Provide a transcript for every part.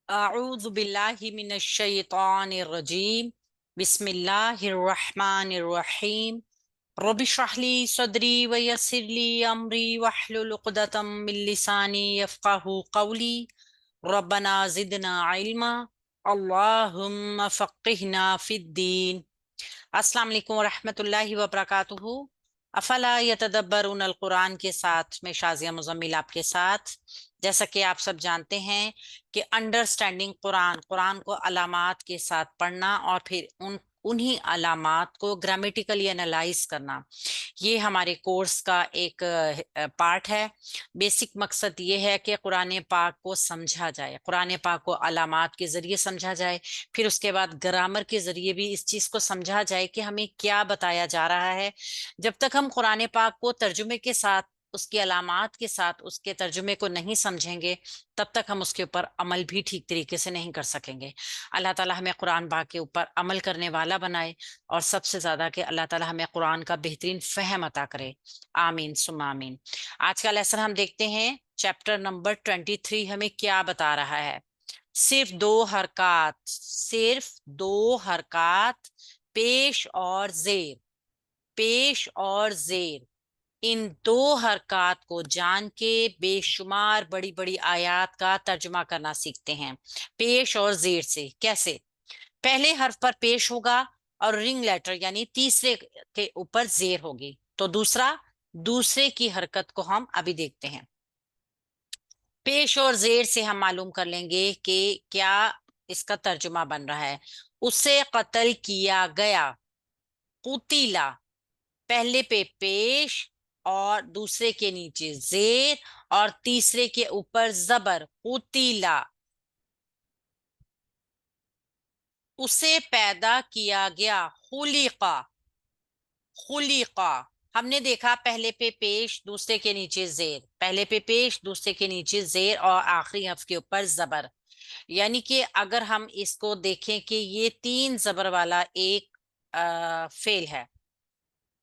أعوذ بالله من الشيطان الرجيم بسم الله الرحمن الرحيم رب اشرح لي صدري ويسر لي أمري واحلل عقدة من لساني يفقه قولي ربنا زدنا علما اللهم فقهنا في الدين अस्सलाम वालेकुम रहमतुल्लाहि व बरकातुहू। अफला यतदब्बरून अल कुरान के साथ मैं शाजिया मुजम्मिल आपके साथ। जैसा कि आप सब जानते हैं कि अंडरस्टैंडिंग कुरान, कुरान को अलामात के साथ पढ़ना और फिर उन्हीं अलामात को ग्रामेटिकली एनालाइज करना, ये हमारे कोर्स का एक पार्ट है। बेसिक मकसद ये है कि कुरान पाक को समझा जाए, कुरान पाक को अलामात के जरिए समझा जाए, फिर उसके बाद ग्रामर के जरिए भी इस चीज को समझा जाए कि हमें क्या बताया जा रहा है। जब तक हम कुरान पाक को तर्जुमे के साथ, उसकी अलामात के साथ उसके तर्जुमे को नहीं समझेंगे, तब तक हम उसके ऊपर अमल भी ठीक तरीके से नहीं कर सकेंगे। अल्लाह ताला हमें कुरान पाक के ऊपर अमल करने वाला बनाए और सबसे ज्यादा कि अल्लाह ताला हमें कुरान का बेहतरीन फहम अता करे। आमीन सुम्मा आमीन। आज का लेसन हम देखते हैं, चैप्टर नंबर 23 हमें क्या बता रहा है। सिर्फ दो हरकत, सिर्फ दो हरकत, पेश और जेर, पेश और जेर, इन दो हरकत को जान के बेशुमार बड़ी बड़ी आयत का तर्जुमा करना सीखते हैं। पेश और जेर से कैसे? पहले हर्फ पर पेश होगा और रिंग लेटर यानी तीसरे के ऊपर जेर होगी। तो दूसरे की हरकत को हम अभी देखते हैं। पेश और जेर से हम मालूम कर लेंगे कि क्या इसका तर्जुमा बन रहा है। उसे कत्ल किया गया, कुतिला, पहले पे पेश और दूसरे के नीचे जेर और तीसरे के ऊपर जबर, कुतिला। उसे पैदा किया गया, खुलिका, खुलिका। हमने देखा पहले पे पेश दूसरे के नीचे जेर, पहले पे पेश दूसरे के नीचे जेर और आखिरी हर्फ के ऊपर जबर। यानी कि अगर हम इसको देखें कि ये तीन जबर वाला एक फेल है,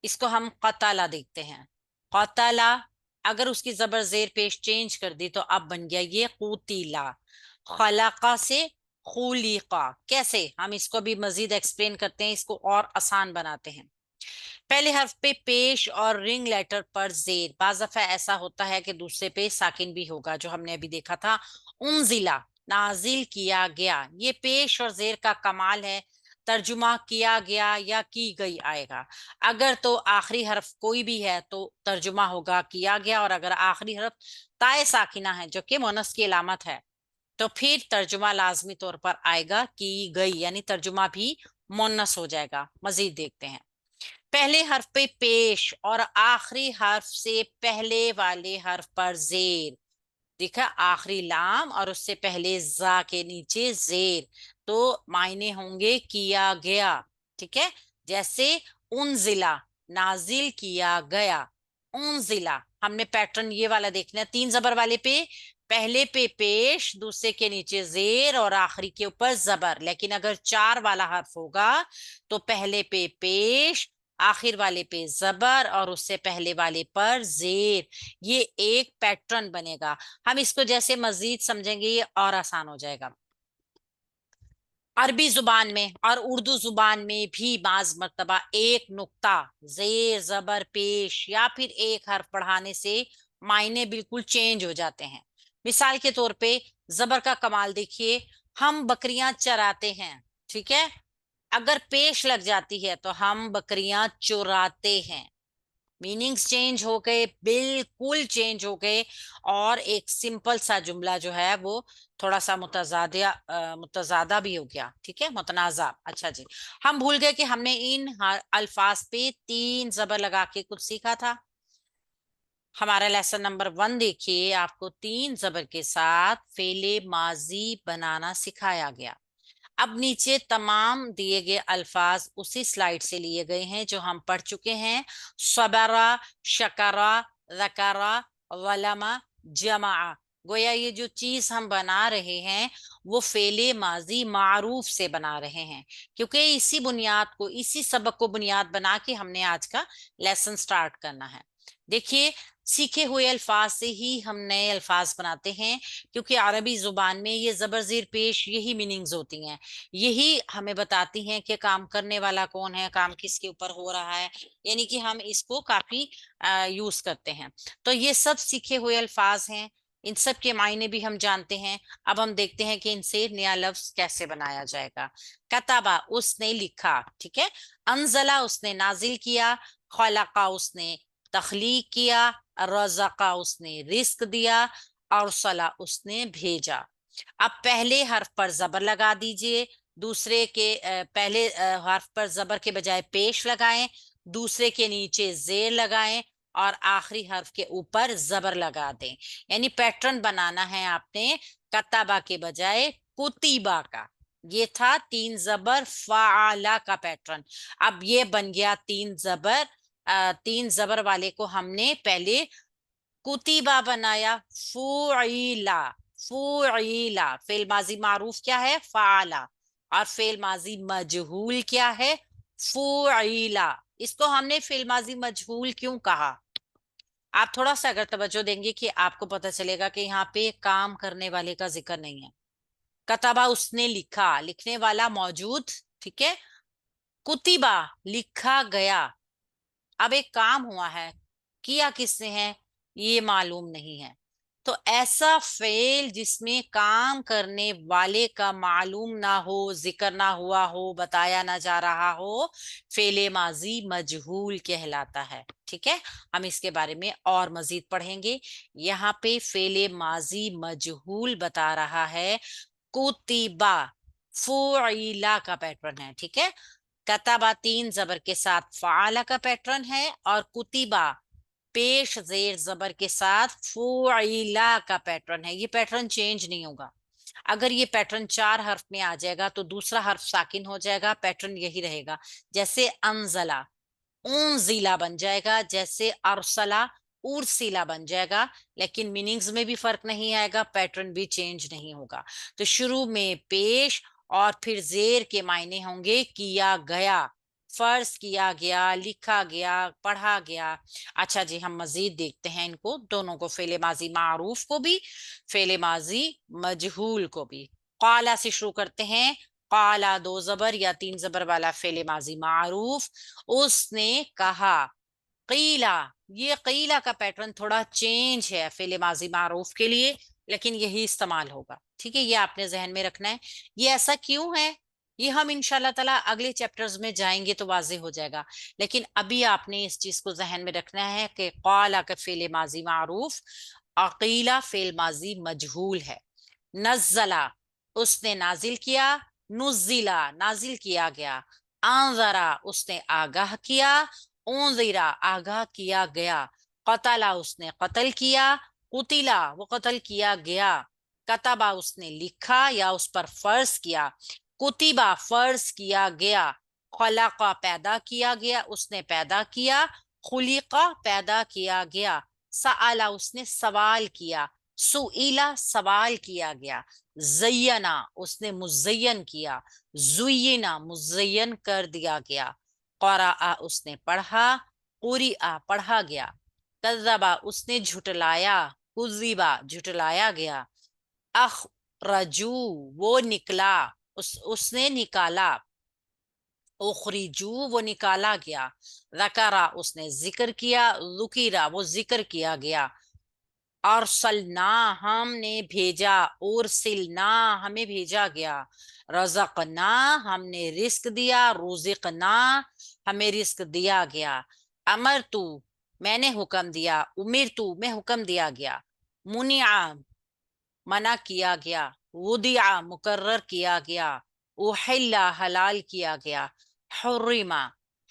इसको हम कताला देखते हैं। कताला, अगर उसकी जबर जेर पेश चेंज कर दी तो अब बन गया ये कुतिला। खलाका से खुलिका। कैसे? हम इसको भी मजीद एक्सप्लेन करते हैं, इसको और आसान बनाते हैं। पहले हर्फ पे पेश और रिंग लेटर पर जेर, बाज़ दफा ऐसा होता है कि दूसरे पे साकिन भी होगा, जो हमने अभी देखा था। उनजिला, नाजिल किया गया, ये पेश और जेर का कमाल है। तर्जुमा किया गया या की गई आएगा। अगर तो आखिरी हर्फ कोई भी है तो तर्जुमा होगा किया गया, और अगर आखिरी हर्फ ताए साकिना है जो कि मोनस की अलामत है, तो फिर तर्जुमा लाजमी तौर पर आएगा की गई, यानी तर्जुमा भी मोनस हो जाएगा। मजीद देखते हैं। पहले हर्फ पे पेश और आखिरी हर्फ से पहले वाले हर्फ पर जेर। देखा, आखिरी लाम और उससे पहले जा के नीचे जेर, तो मायने होंगे किया गया। ठीक है, जैसे उन जिला, नाजिल किया गया। उन जिला, हमने पैटर्न ये वाला देखना है, तीन जबर वाले पे पहले पे पेश, दूसरे के नीचे जेर और आखिरी के ऊपर जबर। लेकिन अगर चार वाला हर्फ होगा तो पहले पे पेश, आखिर वाले पे जबर और उससे पहले वाले पर जेर। ये एक पैटर्न बनेगा। हम इसको जैसे मजीद समझेंगे ये और आसान हो जाएगा। अरबी जुबान में और उर्दू जुबान में भी बाज मर्तबा एक नुक्ता, जेर जबर पेश या फिर एक हर्फ पढ़ाने से मायने बिल्कुल चेंज हो जाते हैं। मिसाल के तौर पे जबर का कमाल देखिए, हम बकरियां चराते हैं। ठीक है, अगर पेश लग जाती है तो हम बकरियां चुराते हैं। मीनिंग्स चेंज हो गए, बिल्कुल चेंज हो गए, और एक सिंपल सा जुमला जो है वो थोड़ा सा मुतजादा भी हो गया। ठीक है, मुतनाजा। अच्छा जी, हम भूल गए कि हमने इन अल्फाज पे तीन जबर लगा के कुछ सीखा था। हमारा लेसन नंबर 1 देखिए, आपको तीन जबर के साथ फेले माजी बनाना सिखाया गया। अब नीचे तमाम दिए गए अल्फाज उसी स्लाइड से लिए गए हैं जो हम पढ़ चुके हैं। सबरा, शकरा, रकरा, वलमा, जमा। गोया ये जो चीज हम बना रहे हैं वो फेले माजी मारूफ से बना रहे हैं, क्योंकि इसी बुनियाद को, इसी सबक को बुनियाद बना के हमने आज का लेसन स्टार्ट करना है। देखिए, सीखे हुए अल्फाज से ही हम नए अल्फाज बनाते हैं, क्योंकि अरबी जुबान में ये जबर जेर पेश यही मीनिंग्स होती हैं, यही हमें बताती हैं कि काम करने वाला कौन है, काम किसके ऊपर हो रहा है, यानी कि हम इसको काफी यूज करते हैं। तो ये सब सीखे हुए अल्फाज हैं, इन सब के मायने भी हम जानते हैं। अब हम देखते हैं कि इनसे नया लफ्ज कैसे बनाया जाएगा। कताबा उसने लिखा, ठीक है। अनजला उसने नाजिल किया। खलका उसने तख्लीक किया। रज़का उसने रिस्क दिया। और सला उसने भेजा। अब पहले हर्फ पर जबर लगा दीजिए, दूसरे के पहले हर्फ पर जबर के बजाय पेश लगाएं, दूसरे के नीचे जेर लगाएं, और आखिरी हर्फ के ऊपर जबर लगा दें। यानी पैटर्न बनाना है आपने कताबा के बजाय कुतीबा का। ये था तीन जबर फाला का पैटर्न। अब ये बन गया तीन जबर। तीन जबर वाले को हमने पहले कुतीबा बनाया, फुईला। फुईला फेल माजी मारूफ क्या है, फाला। और फेल माजी मजहूल क्या है, फुईला। इसको हमने फेल माजी मजहूल क्यों कहा, आप थोड़ा सा अगर तवज्जो देंगे कि आपको पता चलेगा कि यहाँ पे काम करने वाले का जिक्र नहीं है। कतबा उसने लिखा, लिखने वाला मौजूद, ठीक है। कुतिबा लिखा गया। अब एक काम हुआ है, किया किसने है ये मालूम नहीं है। तो ऐसा फेल जिसमें काम करने वाले का मालूम ना हो, जिक्र ना हुआ हो, बताया ना जा रहा हो, फेले माजी मजहूल कहलाता है, ठीक है। हम इसके बारे में और मजीद पढ़ेंगे। यहाँ पे फेले माजी मजहूल बता रहा है, कुतिबा फुइला का पैटर्न है, ठीक है। कतबा तीन जबर के साथ फाला का पैटर्न है, और कुतिबा पेश जेर जबर के साथ फुइला का पैटर्न है। ये पैटर्न चेंज नहीं होगा। अगर ये पैटर्न चार हर्फ में आ जाएगा तो दूसरा हर्फ साकिन हो जाएगा, पैटर्न यही रहेगा। जैसे अनजला उनजिला बन जाएगा, जैसे अरसला उर्सिला बन जाएगा, लेकिन मीनिंग्स में भी फर्क नहीं आएगा, पैटर्न भी चेंज नहीं होगा। तो शुरू में पेश और फिर जेर के मायने होंगे किया गया, फर्ज किया गया, लिखा गया, पढ़ा गया। अच्छा जी, हम मजीद देखते हैं इनको दोनों को, फेले माजी मारूफ को भी, फेले माजी मजहूल को भी। काला से शुरू करते हैं। काला दो जबर या तीन जबर वाला फेले माजी मारूफ। उसने कहा। कीला, ये कीला का पैटर्न थोड़ा चेंज है फेले माजी मारूफ के लिए, लेकिन यही इस्तेमाल होगा, ठीक है। ये आपने जहन में रखना है। ये ऐसा क्यों है, ये हम इंशाल्लाह ताला अगले चैप्टर्स में जाएंगे तो वाजे हो जाएगा। लेकिन अभी आपने इस चीज को जहन में रखना है कि काला का फेले माजी मारूफ, अकीला फेल माजी मजहूल है। नज़ला उसने नाजिल किया। नुजिला नाजिल किया गया। आंजरा उसने आगाह किया। उनजिरा आगाह किया गया। कतला उसने कत्ल किया। कुतिला वो कत्ल किया गया। कतबा उसने लिखा या उस पर फर्ज किया। कुतिबा फर्ज किया गया। खलका पैदा किया गया, उसने पैदा किया। खुलिका पैदा किया गया। सआला उसने सवाल किया। सुईला सवाल किया गया। जयना उसने मुजयन किया। जुयना मुजयन कर दिया गया। क़ुरआ उसने पढ़ा। कुरिआ पढ़ा गया। कज़्ज़बा उसने झुटलाया। कुज़िबा झुटलाया गया। अखरजू वो निकला, उसने निकाला। उखरिजू वो निकाला गया। ज़करा उसने जिक्र किया। ज़ुकिरा वो जिक्र किया गया। अरसलना हमने भेजा। उरसिलना हमें भेजा गया। रज़कना हमने रिस्क दिया। रुज़िकना हमें रिस्क दिया गया। अमर तू मैंने हुक्म दिया। उमिर तू मैं हुक्म दिया गया। मुनिया मना किया गया। वुदिया मुकर्रर किया गया। उहिल्ला हलाल किया गया। हुर्रिमा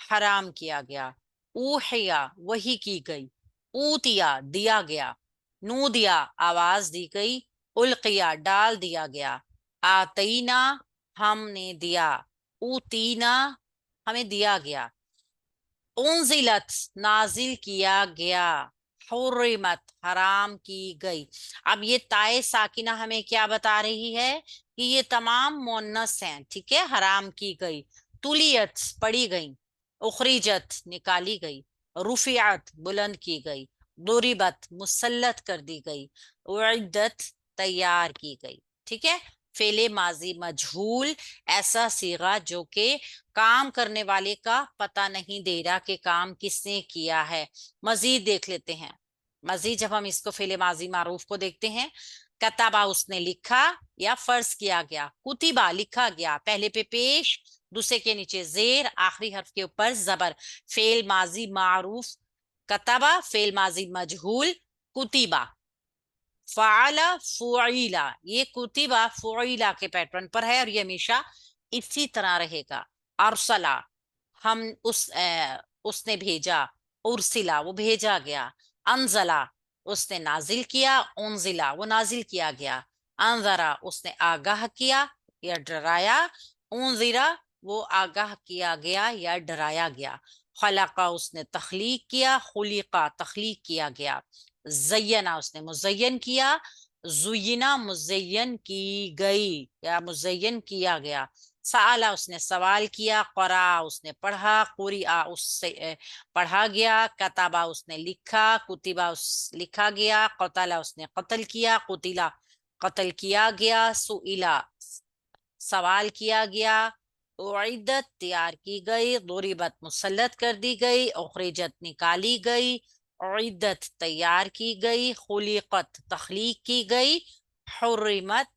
हराम किया गया। ऊहिया वही की गई। ऊतिया दिया गया। नूदिया आवाज दी गई। उल्किया डाल दिया गया। आतीना हमने दिया। ऊतीना हमें दिया गया। उनजिलत नाजिल किया गया। हुर्रिमत हराम की गई। अब ये ताए साकिना हमें क्या बता रही है कि ये तमाम मोन्नस हैं, ठीक है। हराम की गई। तुलियत पढ़ी गई। उखरिजत निकाली गई। रुफियत बुलंद की गई। दुरिबत मुसल्लत कर दी गई, उइद्दत तैयार की गई। ठीक है। फेले माजी मजहूल ऐसा सीगा जो कि काम करने वाले का पता नहीं दे रहा कि काम किसने किया है। मजीद देख लेते हैं। मजीद जब हम इसको फेले माजी मारूफ को देखते हैं, कताबा उसने लिखा या फर्ज किया गया, कुतिबा लिखा गया, पहले पे पेश, दूसरे के नीचे जेर, आखिरी हर्फ के ऊपर जबर। फेल माजी मारूफ कतबा, फेल माजी मजहूल कुतिबा, फ़अला फ़ुइला, ये कुतिबा फ़ुइला के पैटर्न पर है और ये हमेशा इसी तरह रहेगा। अरसला, हम उसने भेजा, उर्सिला वो भेजा गया, अनजला उसने नाजिल किया, उनजिला वो नाजिल किया गया, अनजरा उसने आगाह किया या डराया, उनजिरा वो आगाह किया गया या डराया गया। खलका उसने तख्लीक किया, खुलिका तख्लीक किया गया। ज़य्यना उसने मुज़य्यन किया, ज़ुय्यिना मुज़य्यन की गई या मुज़य्यन किया गया। सआला उसने सवाल किया, क़रा उसने पढ़ा, क़ुरिआ उससे पढ़ा गया, कताबा उसने लिखा, कुतिबा उस लिखा गया, क़तला उसने कत्ल किया, कुतिला कत्ल किया गया, सुइला सवाल किया गया, उइद्दत तैयार की गई, दुरिबत मुसल्लत कर दी गई, उखरिजत निकाली गई, उइद्दत तैयार की गई, खुलिकत तख्लीक की गई, हुर्रिमत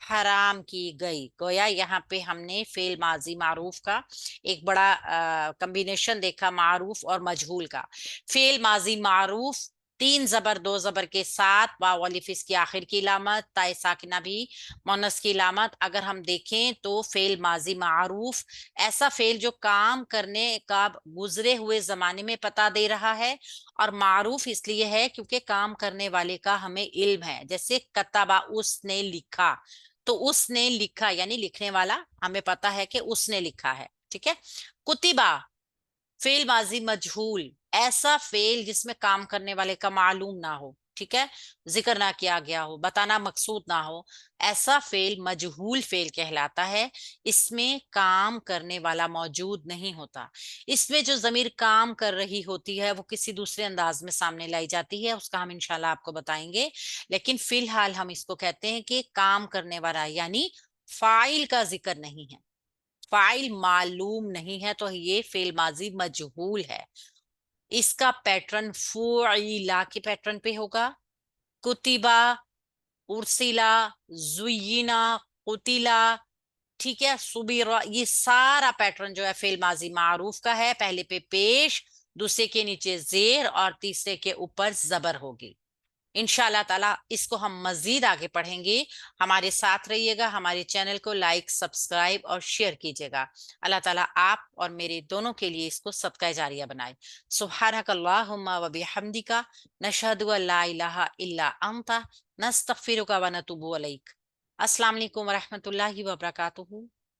हराम की गई। गोया यहाँ पे हमने फेल माजी मारूफ का एक बड़ा कॉम्बिनेशन देखा, मारूफ और मजहूल का। फेल माजी मारूफ तीन जबर दो जबर के साथ, वाव अलिफ इसकी आखिर की इलामत, ताए साकिना भी मुन्नस की इलामत। अगर हम देखें तो फेल माजी मारूफ ऐसा फेल जो काम करने का गुजरे हुए जमाने में पता दे रहा है, और मारूफ इसलिए है क्योंकि काम करने वाले का हमें इल्म है। जैसे कतबा उसने लिखा, तो उसने लिखा यानी लिखने वाला हमें पता है कि उसने लिखा है। ठीक है। कुतिबा फेल माजी मजहूल ऐसा फेल जिसमें काम करने वाले का मालूम ना हो, ठीक है, जिक्र ना किया गया हो, बताना मकसूद ना हो, ऐसा फेल मजहूल फेल कहलाता है। इसमें काम करने वाला मौजूद नहीं होता। इसमें जो जमीर काम कर रही होती है वो किसी दूसरे अंदाज में सामने लाई जाती है, उसका हम इंशाल्लाह आपको बताएंगे। लेकिन फिलहाल हम इसको कहते हैं कि काम करने वाला यानी फाइल का जिक्र नहीं है, फाइल मालूम नहीं है, तो ये फेल माजी मजहूल है। इसका पैटर्न फुइला के पैटर्न पे होगा। कुतिबा, उर्सिला, जुयिना, कुतिला, ठीक है, सुबीरा, ये सारा पैटर्न जो है फेल माजी मारूफ का है। पहले पे पेश, दूसरे के नीचे जेर और तीसरे के ऊपर जबर होगी। इंशाल्लाह ताला इसको हम मजीद आगे पढ़ेंगे। हमारे साथ रहिएगा, हमारे चैनल को लाइक सब्सक्राइब और शेयर कीजिएगा। अल्लाह ताला आप और मेरे दोनों के लिए इसको सदका जारिया बनाए। सुब्हानक अल्लाहुम्मा व बिहम्दिका नशहदु अल्ला इलाहा इल्ला अंता नस्तगफिरुका व नतूबु अलैक। अस्सलाम वालेकुम व रहमतुल्लाहि व बरकातुहू।